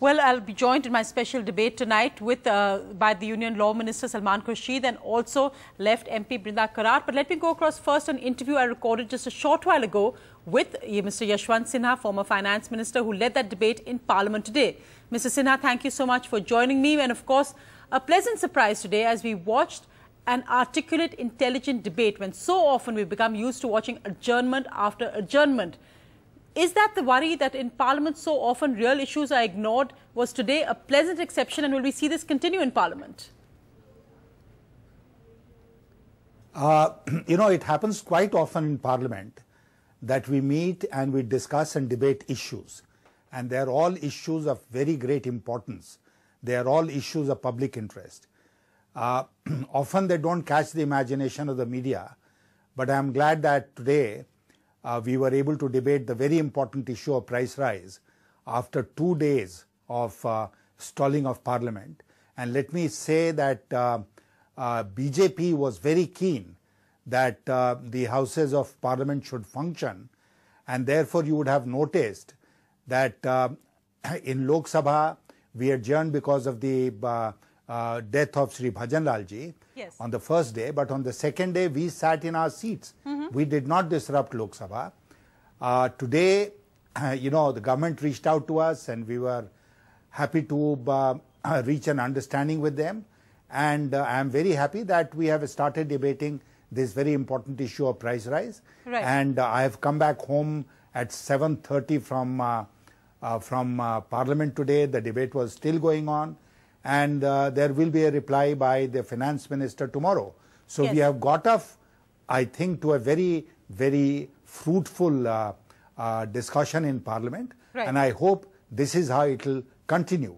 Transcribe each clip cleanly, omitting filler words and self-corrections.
Well, I'll be joined in my special debate tonight with by the Union Law Minister Salman Khurshid and also left MP Brinda Karat. But let me go across first an interview I recorded just a short while ago with Mr. Yashwant Sinha, former Finance Minister, who led that debate in Parliament today. Mr. Sinha, thank you so much for joining me. And of course, a pleasant surprise today as we watched an articulate, intelligent debate when so often we've become used to watching adjournment after adjournment. Is that the worry that in Parliament so often real issues are ignored? Was today a pleasant exception, and will we see this continue in Parliament? It happens quite often in Parliament that we meet and we discuss and debate issues. And they are all issues of very great importance. They are all issues of public interest. Often they don't catch the imagination of the media, but I am glad that today we were able to debate the very important issue of price rise after 2 days of stalling of Parliament. And let me say that BJP was very keen that the Houses of Parliament should function, and therefore you would have noticed that in Lok Sabha we adjourned because of the death of Sri Bhajan Lal ji on the first day, but on the second day we sat in our seats. We did not disrupt Lok Sabha. Today, the government reached out to us and we were happy to reach an understanding with them. And I am very happy that we have started debating this very important issue of price rise. Right. And I have come back home at 7:30 from Parliament today. The debate was still going on. And there will be a reply by the Finance Minister tomorrow. So we have got off, I think, to a very, very fruitful discussion in Parliament. Right. And I hope this is how it will continue.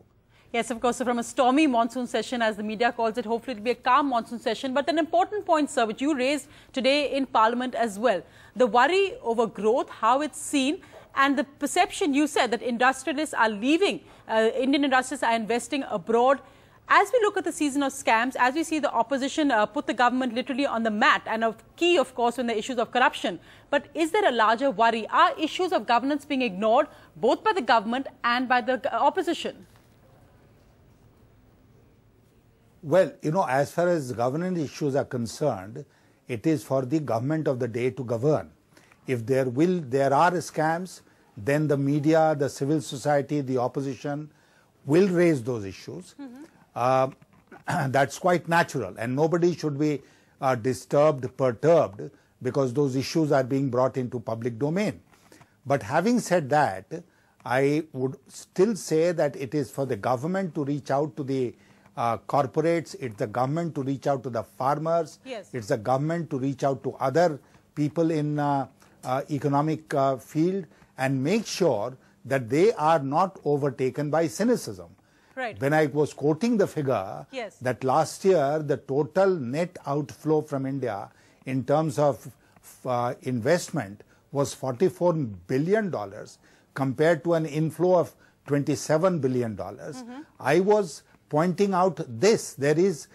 Yes, of course. So from a stormy monsoon session, as the media calls it, hopefully it will be a calm monsoon session. But an important point, sir, which you raised today in Parliament as well. The worry over growth, how it's seen, and the perception you said that industrialists are leaving, Indian industrialists are investing abroad. As we look at the season of scams, as we see the opposition put the government literally on the mat, and a key, of course, when the issues of corruption. But is there a larger worry? Are issues of governance being ignored both by the government and by the opposition? Well, as far as governance issues are concerned, it is for the government of the day to govern. If there are scams, then the media, the civil society, the opposition will raise those issues. That's quite natural, and nobody should be disturbed, perturbed, because those issues are being brought into public domain. But having said that, I would still say that it is for the government to reach out to the corporates, it's the government to reach out to the farmers, it's the government to reach out to other people in economic field and make sure that they are not overtaken by cynicism. Right. When I was quoting the figure that last year the total net outflow from India in terms of investment was $44 billion compared to an inflow of $27 billion. I was pointing out this, there is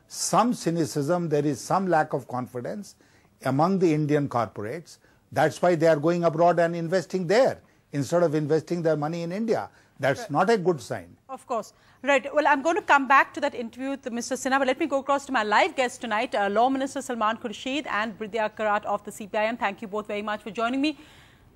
some cynicism, there is some lack of confidence among the Indian corporates. That's why they are going abroad and investing there instead of investing their money in India. That's not a good sign. Of course. Right. Well, I'm going to come back to that interview with Mr. Sinha, but let me go across to my live guest tonight, Law Minister Salman Khurshid and Brinda Karat of the CPIM. Thank you both very much for joining me.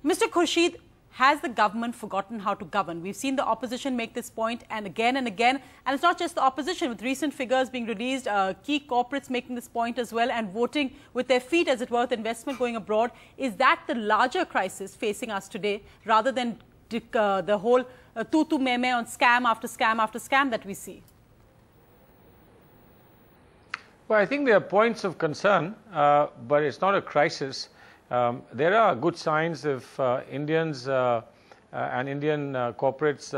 Mr. Khurshid, has the government forgotten how to govern? We've seen the opposition make this point and again, and it's not just the opposition. With recent figures being released, key corporates making this point as well and voting with their feet, as it were, with investment going abroad. Is that the larger crisis facing us today, rather than the whole tu meme on scam after scam after scam that we see? Well, I think there are points of concern, but it's not a crisis. There are good signs if Indians and Indian corporates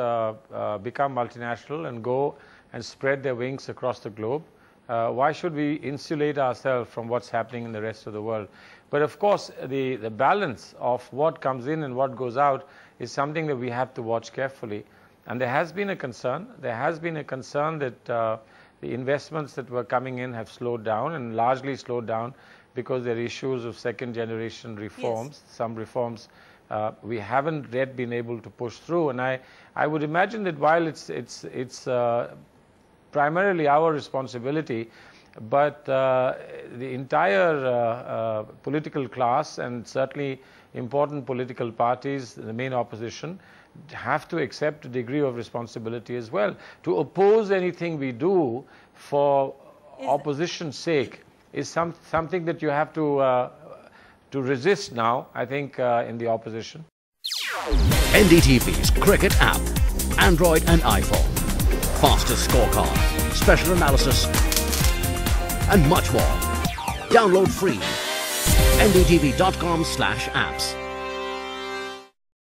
become multinational and go and spread their wings across the globe. Why should we insulate ourselves from what's happening in the rest of the world? But of course, the balance of what comes in and what goes out is something that we have to watch carefully. And there has been a concern. There has been a concern that the investments that were coming in have slowed down, and largely slowed down because there are issues of second generation reforms. Some reforms we haven't yet been able to push through. And I would imagine that while it's primarily our responsibility, but the entire political class and certainly important political parties, the main opposition, have to accept a degree of responsibility as well. To oppose anything we do for opposition's sake is something that you have to resist now, I think, in the opposition. NDTV's cricket app, Android and iPhone. Fastest scorecard, special analysis, and much more. Download free. ndtv.com/apps.